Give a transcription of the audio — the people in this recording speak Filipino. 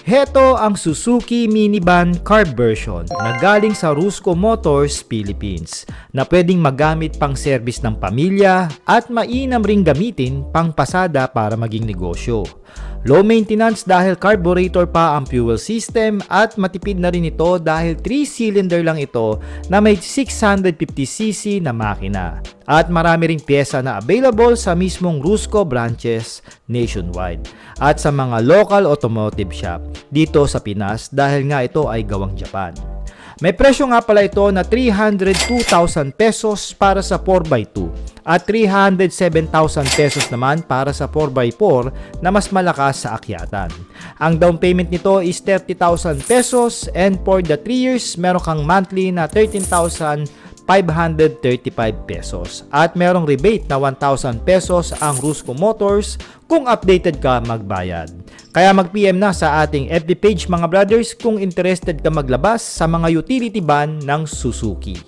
Heto ang Suzuki Minivan Carb version na galing sa Rusco Motors, Philippines na pwedeng magamit pang service ng pamilya at mainam ring gamitin pang pasada para maging negosyo. Low maintenance dahil carburetor pa ang fuel system at matipid na rin ito dahil 3-cylinder lang ito na may 650cc na makina. At marami ring pyesa na available sa mismong Rusco branches nationwide at sa mga local automotive shop dito sa Pinas dahil nga ito ay gawang Japan. May presyo nga pala ito na 302,000 pesos para sa 4x2 at 307,000 pesos naman para sa 4x4 na mas malakas sa akyatan. Ang down payment nito is 30,000 pesos and for the 3 years meron kang monthly na 13,535 pesos at merong rebate na 1,000 pesos ang Rusco Motors kung updated ka magbayad. Kaya mag-PM na sa ating FB page mga brothers kung interested ka maglabas sa mga utility van ng Suzuki.